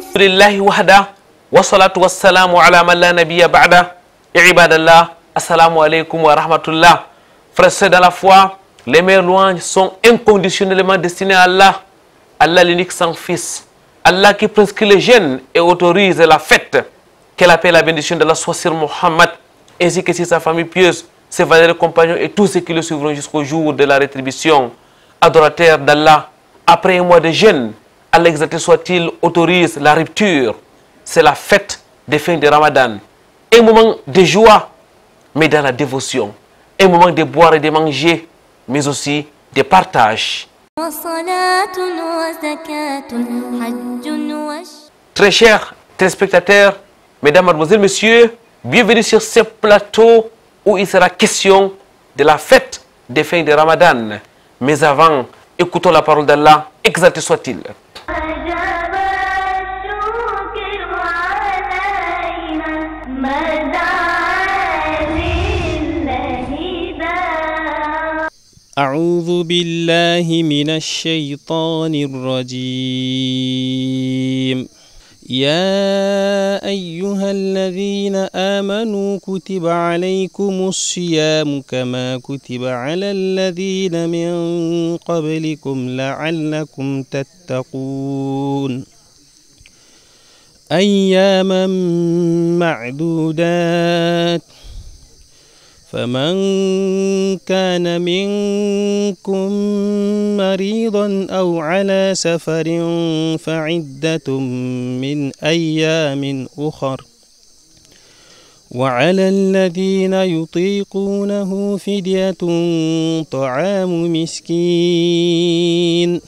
Alhamdulillahi wahda wa salatu wassalamu ala man la nabiyya ba'da. Ibadallah, assalamu alaikum wa rahmatullah. Frères dans la foi, les meilleures louanges sont inconditionnellement destinées à Allah, Allah l'unique sans fils, Allah qui prescrit les jeûnes et autorise la fête, qu'elle appelle la bénédiction de la soit sur Muhammad, ainsi que sur sa famille pieuse, ses valeureux compagnons et tous ceux qui le suivront jusqu'au jour de la rétribution. Adorateur d'Allah, après un mois de jeûne, Allah exalté soit-il, autorise la rupture. C'est la fête des fins de Ramadan. Un moment de joie, mais dans la dévotion. Un moment de boire et de manger, mais aussi de partage. Très chers téléspectateurs, mesdames, mademoiselles, messieurs, bienvenue sur ce plateau où il sera question de la fête des fins de Ramadan. Mais avant, écoutons la parole d'Allah, exalté soit-il. أعوذ بالله من الشيطان الرجيم يا أيها الذين آمنوا كتب عليكم الصيام كما كتب على الذين من قبلكم لعلكم تتقون أياما معدودات فمن كان منكم مريضا أو على سفر فعدة من أيام أخر وعلى الذين يطيقونه فدية طعام مسكين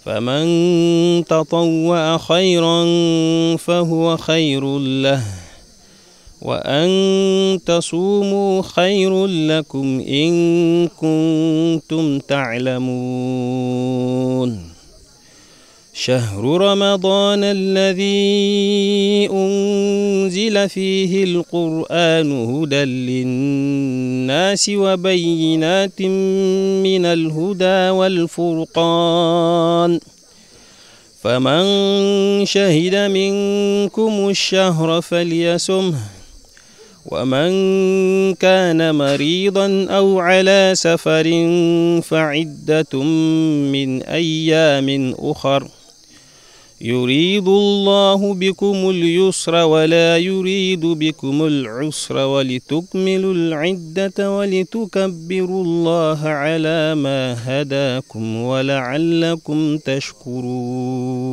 فمن تطوع خيرا فهو خير له وأن تصوموا خير لكم إن كنتم تعلمون شهر رمضان الذي أنزل فيه القرآن هدى للناس وبينات من الهدى والفرقان فمن شهد منكم الشهر فليصمه ومن كان مريضا أو على سفر فعدة من أيام أخر يريد الله بكم اليسر ولا يريد بكم العسر ولتكملوا العدة ولتكبروا الله على ما هداكم ولعلكم تشكرون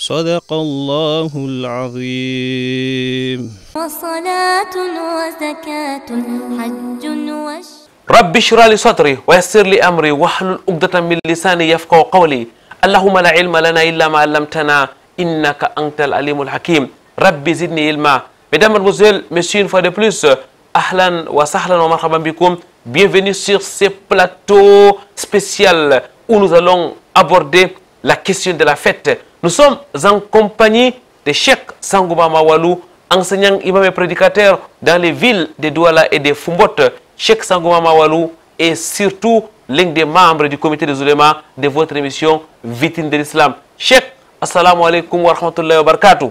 صدق الله العظيم وصلاة وزكاة حج رب اشرح لي صدري ويسر لي أمري واحلل عقدة من لساني يفقهوا قولي اللهم لا علم لنا إلا ما علمتنا إنك أنت العليم الحكيم ربي زدني علما. Mesdames, Mademoiselles, Messieurs, une fois de plus, ahlan wa sahlan wa marhaban bikoum. Bienvenue sur ce plateau spécial où nous allons aborder la question de la fête. Nous sommes en compagnie de Cheikh Sangouma Mawalou, enseignant, imam et prédicateur dans les villes de Douala et de Fumbot. Cheikh Sangouma Mawalou est surtout l'un des membres du comité des oulémas de votre émission Vitrine de l'Islam. Cheikh, assalamu alaikum wa rahmatullahi wa barakatuh.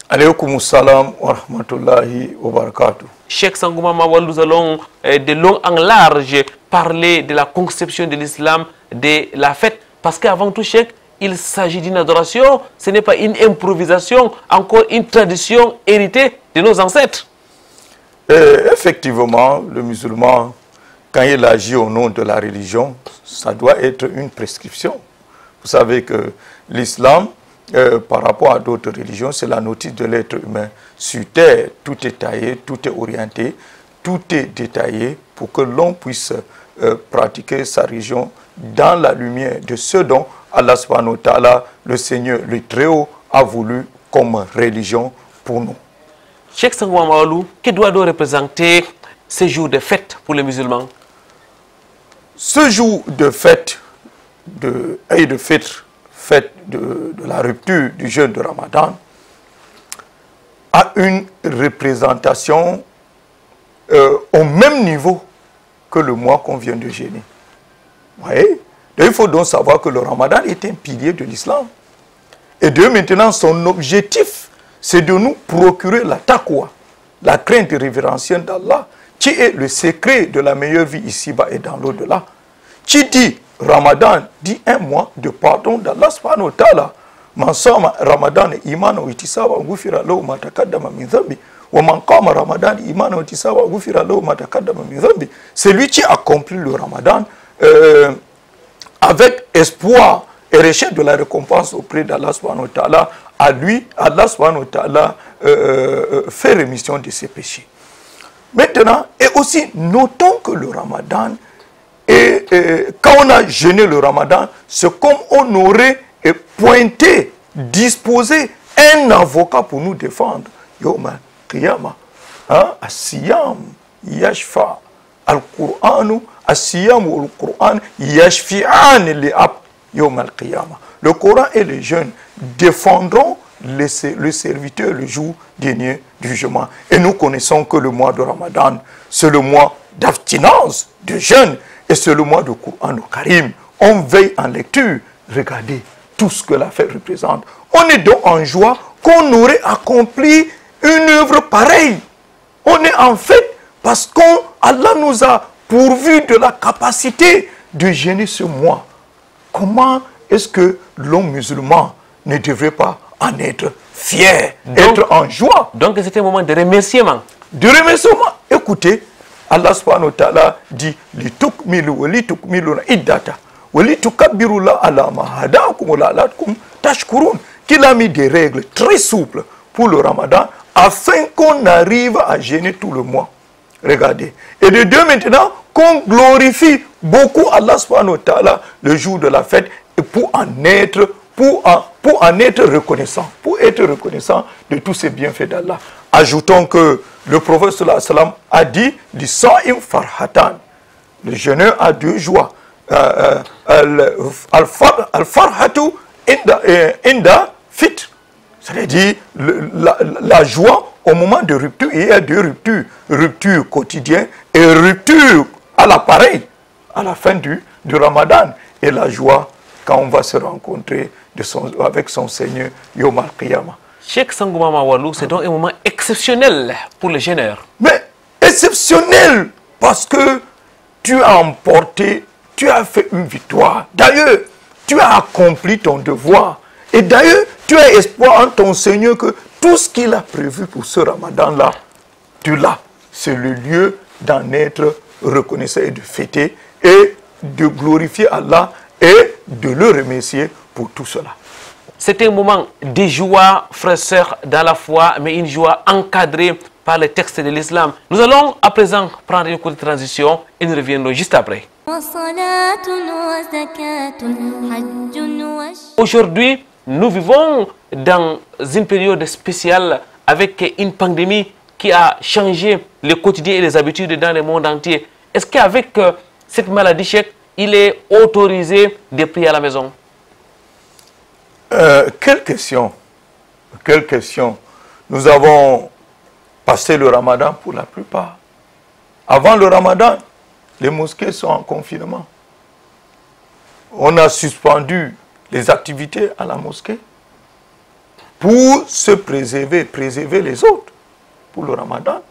Alaykoum salam wa rahmatullahi wa barakatuh. Cheikh Sangouma Mawalou, nous allons de long en large parler de la conception de l'islam, de la fête. Parce qu'avant tout, Cheikh, il s'agit d'une adoration, ce n'est pas une improvisation, encore une tradition héritée de nos ancêtres. Effectivement, le musulman, quand il agit au nom de la religion, ça doit être une prescription. Vous savez que l'islam, par rapport à d'autres religions, c'est la notice de l'être humain. Sur terre, tout est taillé, tout est orienté, tout est détaillé pour que l'on puisse pratiquer sa religion dans la lumière de ce dont Allah subhanahu wa ta'ala, le Seigneur, le Très-Haut, a voulu comme religion pour nous. Cheikh Sangouma Mawalou, que doit représenter ce jour de fête pour les musulmans? Ce jour de fête, de Eid al-Fitr, fête de la rupture du jeûne de Ramadan, a une représentation au même niveau que le mois qu'on vient de jeûner. Vous voyez? Il faut donc savoir que le Ramadan est un pilier de l'islam. Et Dieu maintenant, son objectif, c'est de nous procurer la taqwa, la crainte révérentielle d'Allah, qui est le secret de la meilleure vie ici-bas et dans l'au-delà. Qui dit Ramadan, dit un mois de pardon d'Allah subhanahu wa ta'ala. Man sama Ramadan iman wa ihtisaba ghufira lahu ma taqaddama min dhanbi wa man qama Ramadan iman wa ihtisaba ghufira lahu ma taqaddama min dhanbi. C'est lui qui accomplit le Ramadan avec espoir et recherche de la récompense auprès d'Allah subhanahu wa ta'ala. À lui, Allah subhanahu wa ta'ala fait rémission de ses péchés. Maintenant, et aussi, notons que le Ramadan, quand on a jeûné le Ramadan, c'est comme on aurait pointé, disposé un avocat pour nous défendre. Yom al-Qiyamah, as-siyam yashfa al-Qur'anu, as-siyam wal-Qur'an yashfi'an li-ab Yom al-Qiyamah. Le Coran et les jeûnes défendront le serviteur le jour dernier du jugement. Et nous connaissons que le mois de Ramadan, c'est le mois d'abstinence, de jeûne, et c'est le mois de Coran au Karim. On veille en lecture. Regardez tout ce que la fête représente. On est donc en joie qu'on aurait accompli une œuvre pareille. On est en fait parce qu'Allah nous a pourvu de la capacité de jeûner ce mois. Comment est-ce que l'homme musulman ne devrait pas en être fier, être en joie? Donc c'était un moment de remerciement. De remerciement. Écoutez, Allah subhanahu wa ta'ala dit li tukmilu wa li tukmilu iddata wa li tukabbiru la ala ma hadakum wa la'allakum tashkurun, qu'il a mis des règles très souples pour le Ramadan afin qu'on arrive à jeûner tout le mois. Regardez. Et de deux maintenant, qu'on glorifie beaucoup Allah subhanahu wa ta'ala le jour de la fête et pour en être reconnaissant, pour être reconnaissant de tous ces bienfaits d'Allah. Ajoutons que le prophète sallallahu alayhi wa sallam a dit L'Isa'im farhatan. Le jeûneur a deux joies. Al-farhatu inda fit. C'est-à-dire la joie au moment de rupture. Il y a deux ruptures. Rupture quotidienne et rupture à l'appareil à la fin du Ramadan. Et la joie quand on va se rencontrer avec son Seigneur Yom al-Qiyamah. Cheikh Sangouma Mawalou, c'est donc un moment exceptionnel pour les jeûneurs. Mais exceptionnel parce que tu as emporté, tu as fait une victoire. D'ailleurs, tu as accompli ton devoir. Et d'ailleurs, tu as espoir en ton Seigneur que tout ce qu'il a prévu pour ce Ramadan-là, tu l'as. C'est le lieu d'en être reconnaissant et de fêter et de glorifier Allah et de le remercier pour tout cela. C'est un moment de joie, frères et sœurs, dans la foi, mais une joie encadrée par les textes de l'islam. Nous allons à présent prendre une courte transition et nous reviendrons juste après. Aujourd'hui, nous vivons dans une période spéciale avec une pandémie qui a changé le quotidien et les habitudes dans le monde entier. Est-ce qu'avec cette maladie, Cheikh, il est autorisé de prier à la maison? Quelle question? Quelle question? Nous avons passé le Ramadan pour la plupart. Avant le Ramadan, les mosquées sont en confinement. On a suspendu les activités à la mosquée pour se préserver les autres pour le Ramadan.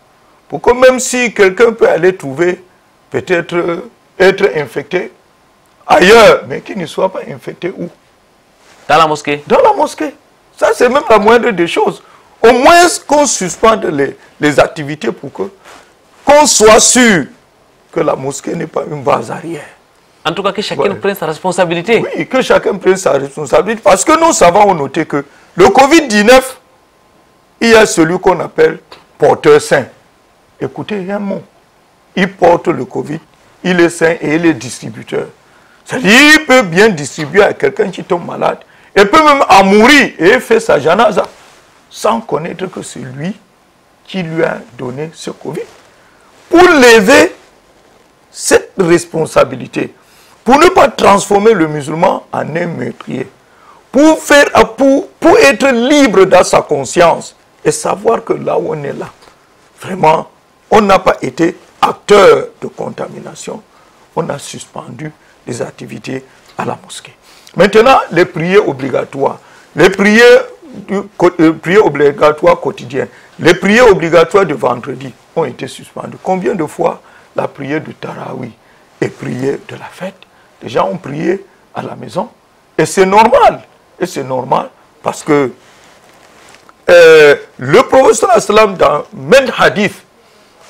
Pour que même si quelqu'un peut aller trouver, peut-être être infecté ailleurs, mais qu'il ne soit pas infecté où? Dans la mosquée. Dans la mosquée. Ça, c'est même la moindre des choses. Au moins qu'on suspende les activités pour qu'on soit sûr que la mosquée n'est pas une base arrière. En tout cas, que chacun prenne sa responsabilité. Oui, que chacun prenne sa responsabilité. Parce que nous savons noter que le Covid-19, il y a celui qu'on appelle porteur sain. Écoutez, il y a un mot. Il porte le Covid, il est sain et il est distributeur. C'est-à-dire qu'il peut bien distribuer à quelqu'un qui tombe malade. Il peut même en mourir et faire sa janaza sans connaître que c'est lui qui lui a donné ce Covid. Pour lever cette responsabilité, pour ne pas transformer le musulman en un meurtrier, pour être libre dans sa conscience et savoir que là où on est là, vraiment, on n'a pas été acteur de contamination. On a suspendu les activités à la mosquée. Maintenant, les prières obligatoires. les prières obligatoires quotidiennes, les prières obligatoires de vendredi ont été suspendues. Combien de fois la prière de Tarawih et prière de la fête, les gens ont prié à la maison. Et c'est normal. Et c'est normal parce que le prophète sallam dans même hadith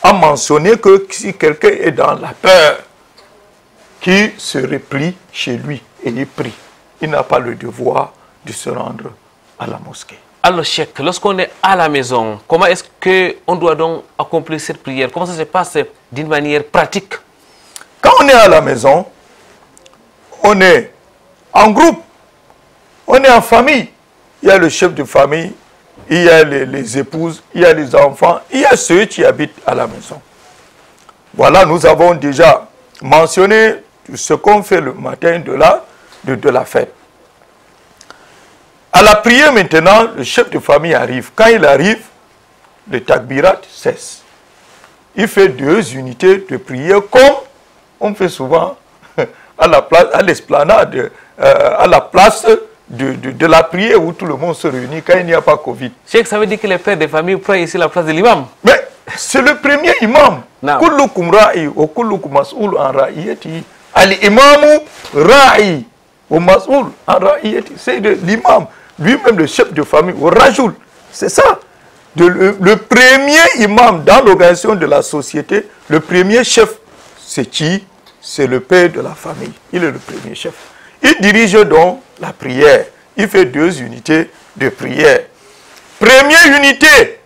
a mentionné que si quelqu'un est dans la peur, qu'il se replie chez lui et il prie. Il n'a pas le devoir de se rendre à la mosquée. Alors, Cheikh, lorsqu'on est à la maison, comment est-ce qu'on doit donc accomplir cette prière? Comment ça se passe d'une manière pratique? Quand on est à la maison, on est en groupe, on est en famille. Il y a le chef de famille, il y a les épouses, il y a les enfants, il y a ceux qui habitent à la maison. Voilà, nous avons déjà mentionné ce qu'on fait le matin de la fête. À la prière maintenant, le chef de famille arrive. Quand il arrive, le takbirat cesse. Il fait 2 unités de prière comme on fait souvent à l'esplanade, à la place de la prière où tout le monde se réunit quand il n'y a pas Covid. Cheikh, ça veut dire que les pères de famille prennent ici la place de l'imam. Mais c'est le premier imam. Kullukum ra'i wa kullukum mas'ul an ra'iyati. Al-imamu ra'i wa mas'ul an ra'iyati. C'est l'imam, lui-même le chef de famille, au rajoul. C'est ça. Le premier imam dans l'organisation de la société, le premier chef, c'est qui? C'est le père de la famille. Il est le premier chef. Il dirige donc la prière. Il fait 2 unités de prière. Première unité,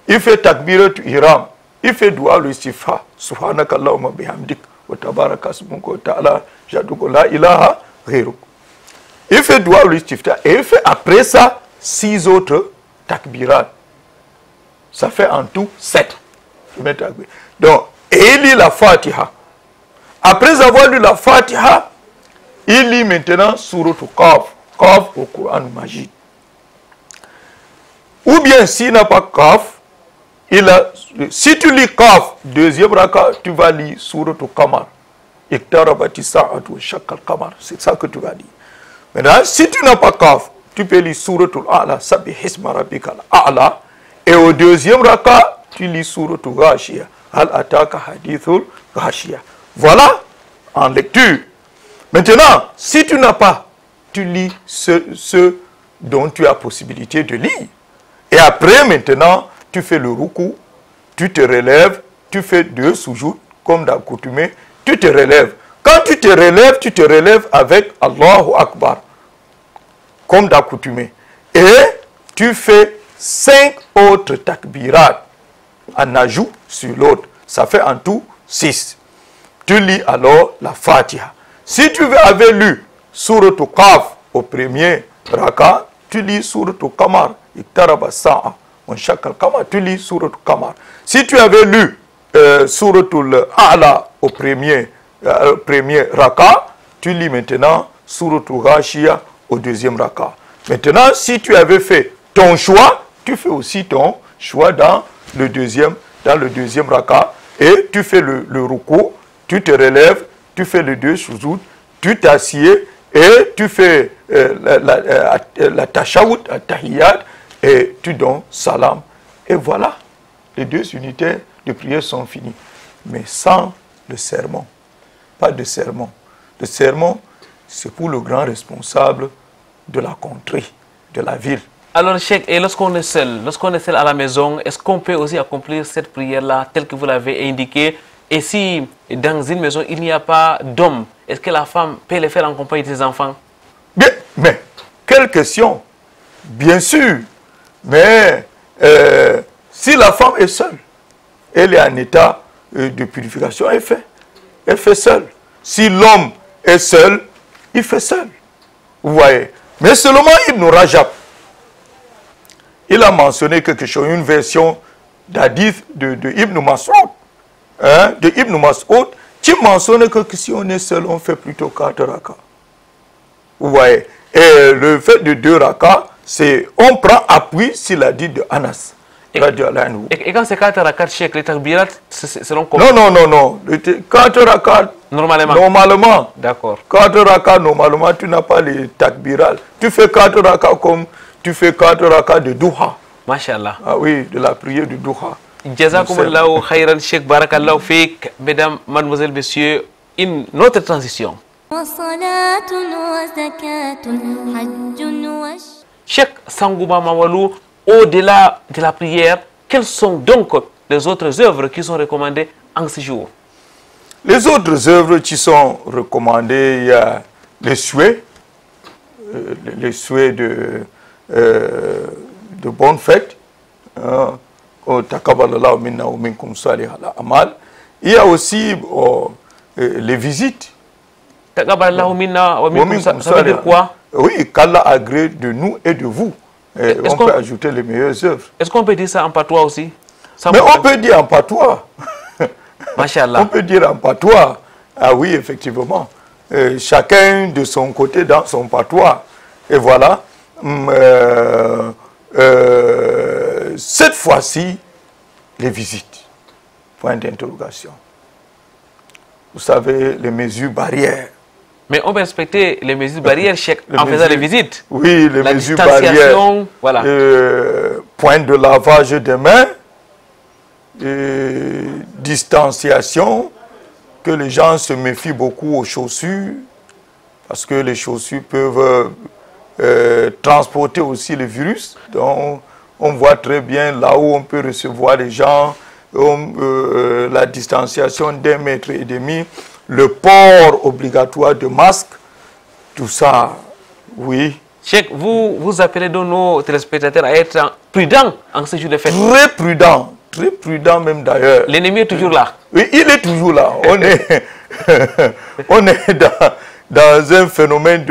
il fait takbirat ihram. Il fait dua al-istighfar. Subhanakallahumma bihamdik wa tabaraka ismuka wa ta'ala jadduka la ilaha ghayruk. Il fait dua al-istighfar et il fait après ça 6 autres takbirat. Ça fait en tout 7. Donc, et il lit la Fatiha. Après avoir lu la Fatiha, il lit maintenant Surat Qaf, Qaf au Coran Majid. Ou bien s'il n'a pas Qaf, si tu lis Qaf, deuxième raka, tu vas lire Surat Qamar. Iktarabati sa'atu wa shaqqal qamar. C'est ça que tu vas lire. Maintenant, si tu n'as pas Qaf, tu peux lire Surat Al-A'la, Sabbihisma rabbikal a'la. Et au deuxième raka, tu lis Surat Ghashiyah. Hal ataka hadithul Ghashiyah. Voilà en lecture. Maintenant, si tu n'as pas, tu lis ce dont tu as possibilité de lire. Et après, maintenant, tu fais le ruku, tu te relèves, tu fais 2 soujoud, comme d'accoutumé, tu te relèves. Quand tu te relèves avec Allahu Akbar, comme d'accoutumé. Et tu fais 5 autres takbirat en ajout sur l'autre. Ça fait en tout 6. Tu lis alors la Fatiha. Si tu avais lu Surat Qaf au premier raka, tu lis Surat Qamar, Iktaraba sa'a, on shakkal qamar, tu lis Surat Qamar. Si tu avais lu Surat Al-A'la au premier raka, tu lis maintenant Surat Ghashiyah au deuxième raka. Maintenant, si tu avais fait ton choix, tu fais aussi ton choix dans le deuxième raka et tu fais le ruku, tu te relèves, tu fais les 2 soujoud, tu t'assieds et tu fais la tashahhud, la tahiyyat et tu donnes salam. Et voilà, les 2 unités de prière sont finies. Mais sans le sermon. Pas de sermon. Le sermon, c'est pour le grand responsable de la contrée, de la ville. Alors, Cheikh, et lorsqu'on est seul à la maison, est-ce qu'on peut aussi accomplir cette prière-là, telle que vous l'avez indiqué? Et si dans une maison, il n'y a pas d'homme, est-ce que la femme peut le faire en compagnie de ses enfants? Bien, mais quelle question? Bien sûr. Mais si la femme est seule, elle est en état de purification, elle fait seule. Si l'homme est seul, il fait seul. Vous voyez. Mais seulement Ibn Rajab, il a mentionné quelque chose, une version d'hadith de Ibn Mas'ud. De Ibn Mas'ud, qui mentionne que si on est seul, on fait plutôt 4 rakas. Vous voyez. Et le fait de 2 rakas, c'est on prend appui sur la dit de Anas. Et quand c'est 4 rakas, Cheikh, les takbirat, c'est long comme... Non. 4 rakas, Normalement. Normalement. D'accord. 4 rakas, normalement, tu n'as pas les takbiral. Tu fais 4 rakas comme tu fais 4 rakas de Duha. Mashallah. Ah oui, de la prière du Duha. Jazakumullahu khairan, Cheikh Barakallahu Fik. Mesdames, mademoiselles, messieurs, une autre transition. وصلاة وزكاة حج Cheikh Sangouba Mawalou, au-delà de la prière, quelles sont donc les autres œuvres qui sont recommandées en ce jour? Les autres œuvres qui sont recommandées, il y a les souhaits de bonnes fêtes. Il y a aussi les visites. Ça veut dire quoi? Oui, qu'Allah agrée de nous et de vous. On peut ajouter les meilleures œuvres. Est-ce qu'on peut dire ça en patois aussi? Mais on peut dire en patois. Machallah. On peut dire en patois. Ah oui, effectivement. Chacun de son côté dans son patois. Et voilà. Cette fois-ci, les visites. Point d'interrogation. Vous savez, les mesures barrières. Mais on peut respecter les mesures barrières en faisant les visites. Oui, les mesures barrières. Voilà. Point de lavage des mains. Distanciation. Que les gens se méfient beaucoup aux chaussures. Parce que les chaussures peuvent transporter aussi le virus. Donc, on voit très bien là où on peut recevoir les gens. La distanciation d'1,5 mètre, le port obligatoire de masque, tout ça, oui. Cheikh, vous appelez donc nos téléspectateurs à être prudents en ce jour de fête. Très prudent même d'ailleurs. L'ennemi est toujours là. Oui, il est toujours là. On est dans un phénomène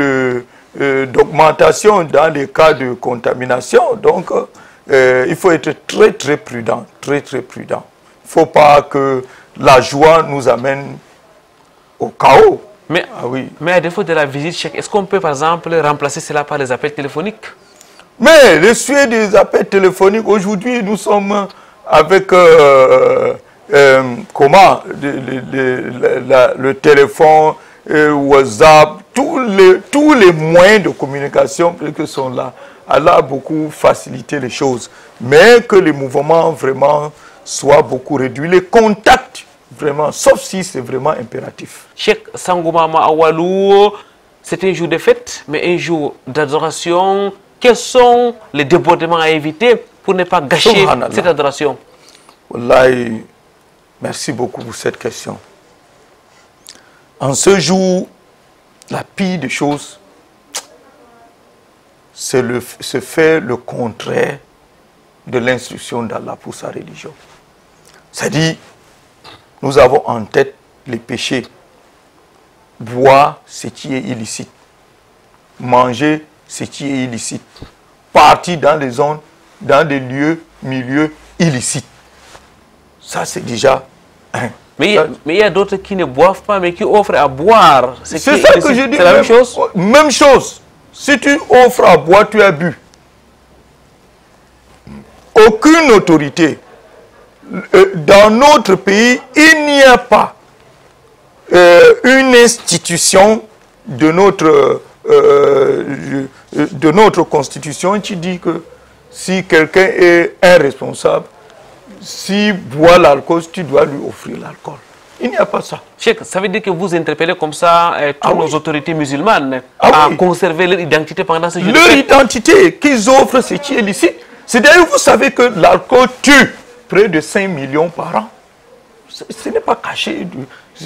d'augmentation dans les cas de contamination. Donc, il faut être très prudent, très prudent. Il ne faut pas que la joie nous amène au chaos. Mais, oui. Mais à défaut de la visite, Cheikh, est-ce qu'on peut par exemple remplacer cela par les appels téléphoniques? Mais le sujet des appels téléphoniques, aujourd'hui nous sommes avec comment le téléphone, WhatsApp, tous les moyens de communication qui sont là. Allah a beaucoup facilité les choses. Mais que les mouvements vraiment soient beaucoup réduits. Les contacts, vraiment, sauf si c'est vraiment impératif. Cheikh Sangouba Mawalou, c'est un jour de fête, mais un jour d'adoration. Quels sont les débordements à éviter pour ne pas gâcher cette adoration? Wallahi, merci beaucoup pour cette question. En ce jour, la pire des choses, c'est faire le contraire de l'instruction d'Allah pour sa religion. C'est-à-dire, nous avons en tête les péchés. Boire ce qui est illicite. Manger ce qui est illicite. Partir dans des zones, dans des milieux illicites. Ça, c'est déjà un. Mais il y a d'autres qui ne boivent pas, mais qui offrent à boire. C'est ça que je dis. C'est la même chose? Même chose. Si tu offres à boire, tu as bu. Aucune autorité. Dans notre pays, il n'y a pas une institution de notre constitution qui dit que si quelqu'un est irresponsable, s'il boit l'alcool, tu dois lui offrir l'alcool. Il n'y a pas ça. Cheikh, ça veut dire que vous interpellez comme ça toutes nos autorités musulmanes à conserver leur identité pendant ce jour. Leur identité qu'ils offrent, c'est qui est licite. C'est-à-dire, vous savez que l'alcool tue près de 5 millions par an. Ce n'est pas caché.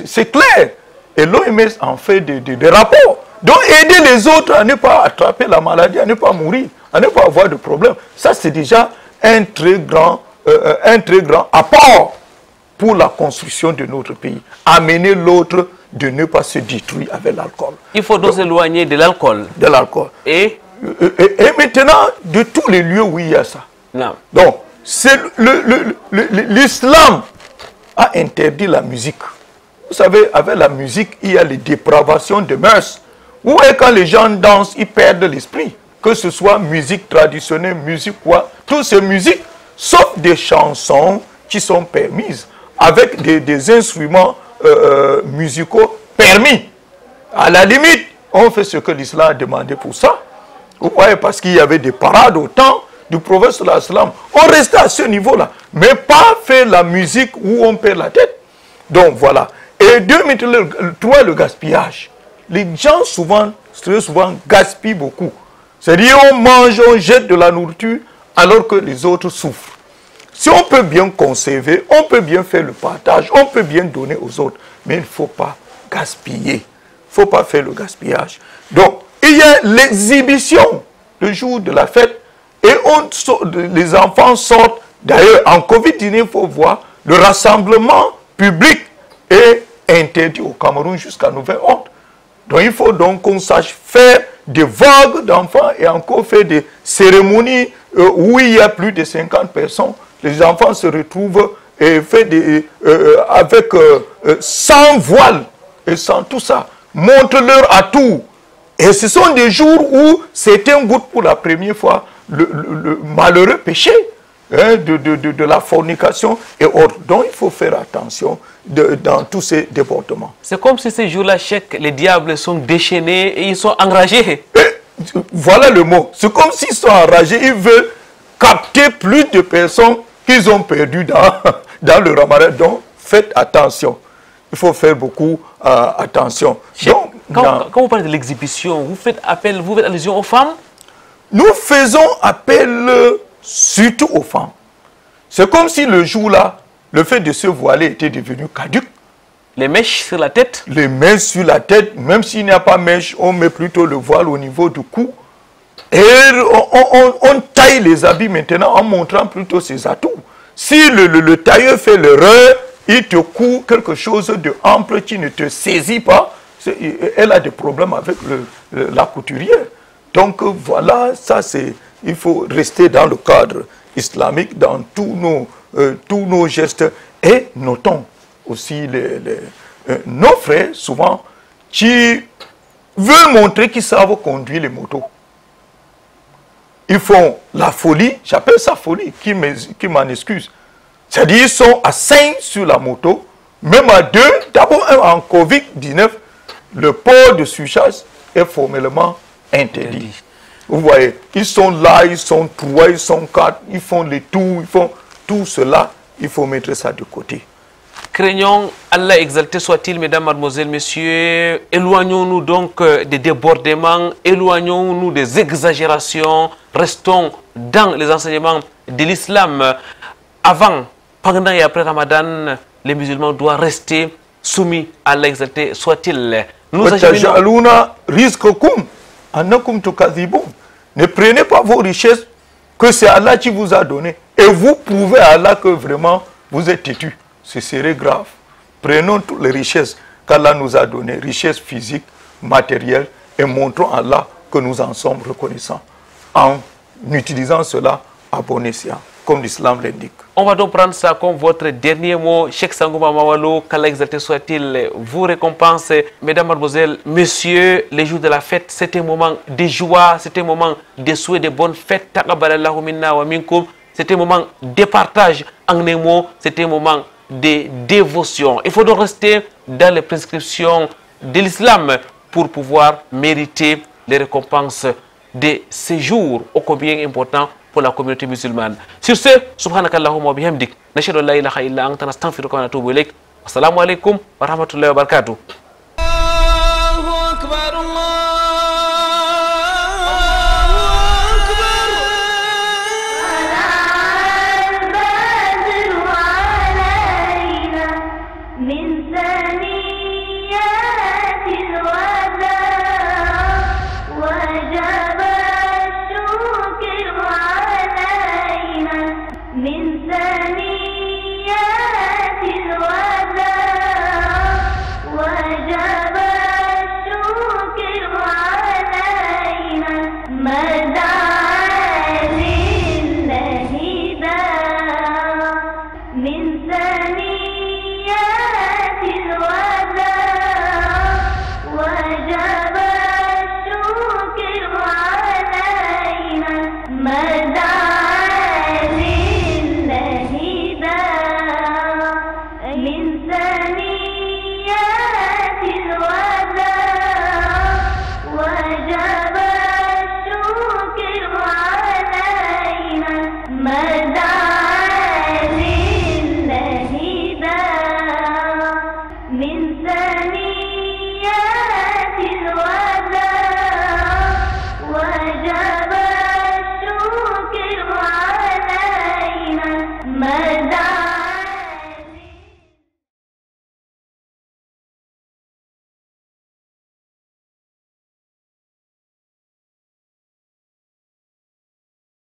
C'est clair. Et l'OMS en fait des rapports. Donc, aider les autres à ne pas attraper la maladie, à ne pas mourir, à ne pas avoir de problème. Ça, c'est déjà un très grand apport pour la construction de notre pays. Amener l'autre de ne pas se détruire avec l'alcool. Il faut donc s'éloigner de l'alcool. De l'alcool. Et maintenant, de tous les lieux où il y a ça. Non. Donc, l'islam a interdit la musique. Vous savez, avec la musique, il y a les dépravations de mœurs. Où est quand les gens dansent, ils perdent l'esprit. Que ce soit musique traditionnelle, musique quoi, toutes ces musiques, sauf des chansons qui sont permises, avec des instruments musicaux permis. À la limite, on fait ce que l'islam a demandé pour ça. Vous voyez, parce qu'il y avait des parades au temps du prophète sallallahu alayhi wa sallam. On restait à ce niveau-là. Mais pas faire la musique où on perd la tête. Donc voilà. Et 3, le gaspillage. Les gens très souvent gaspillent beaucoup. C'est-à-dire on mange, on jette de la nourriture alors que les autres souffrent. Si on peut bien conserver, on peut bien faire le partage, on peut bien donner aux autres. Mais il ne faut pas gaspiller. Il ne faut pas faire le gaspillage. Donc, il y a l'exhibition le jour de la fête et les enfants sortent. D'ailleurs, en Covid-19, il faut voir, le rassemblement public est interdit au Cameroun jusqu'à nouvel ordre. Donc, il faut donc qu'on sache faire des vagues d'enfants et encore faire des cérémonies où il y a plus de 50 personnes. Les enfants se retrouvent et avec sans voile et sans tout ça. Montre leur atout. Et ce sont des jours où certains goûtent pour la première fois le malheureux péché de la fornication et autres. Donc il faut faire attention dans tous ces départements. C'est comme si ces jours-là, les diables sont déchaînés et ils sont enragés. Et voilà le mot. C'est comme s'ils sont enragés. Ils veulent capter plus de personnes qu'ils ont perdues dans le ramadan. Donc faites attention. Il faut faire beaucoup attention. Donc, quand vous parlez de l'exhibition, vous faites allusion aux femmes? Nous faisons appel surtout aux femmes. C'est comme si le jour-là, le fait de se voiler était devenu caduc. Les mèches sur la tête? Les mèches sur la tête, même s'il n'y a pas mèche, on met plutôt le voile au niveau du cou. Et on taille les habits maintenant en montrant plutôt ses atouts. Si le tailleur fait l'erreur, il te coud quelque chose de ample qui ne te saisit pas, elle a des problèmes avec la couturière. Donc voilà, ça c'est, il faut rester dans le cadre islamique, dans tous nos gestes. Et notons aussi nos frères, souvent, qui veulent montrer qu'ils savent conduire les motos. Ils font la folie, j'appelle ça folie, qui m'en excuse. C'est-à-dire ils sont à 5 sur la moto, même à 2. D'abord, en Covid-19, le port de surcharge est formellement interdit. Vous voyez, ils sont là, ils sont 3, ils sont 4, ils font les tours, ils font tout cela, il faut mettre ça de côté. Craignons, Allah exalté soit-il, mesdames, mademoiselles, messieurs, éloignons-nous donc des débordements, éloignons-nous des exagérations, restons dans les enseignements de l'islam. Avant, pendant et après Ramadan, les musulmans doivent rester soumis à Allah exalté soit-il. Nous acheminons. Ne prenez pas vos richesses que c'est Allah qui vous a donné. Et vous prouvez à Allah que vraiment vous êtes têtu. Ce serait grave. Prenons toutes les richesses qu'Allah nous a données, richesses physiques, matérielles, et montrons à Allah que nous en sommes reconnaissants. En utilisant cela à bon escient, comme l'islam l'indique. On va donc prendre ça comme votre dernier mot. Cheikh Sangouma Mawalo, qu'Allah exalté soit-il, vous récompense. Mesdames, mademoiselles, messieurs, les jours de la fête, c'est un moment de joie, c'est un moment de souhait de bonnes fêtes. Taqabbalallahu minna wa minkum. C'est un moment de partage en un mot, c'est un moment de dévotion. Il faut donc rester dans les prescriptions de l'islam pour pouvoir mériter les récompenses de ces jours ô combien importants pour la communauté musulmane. Sur ce, subhanakallahumma wa bihamdik, nashhadu an la ilaha illa anta nastaghfiruka wa natubu ilayk. Assalamu alaikum wa rahmatullahi wa barakatuh.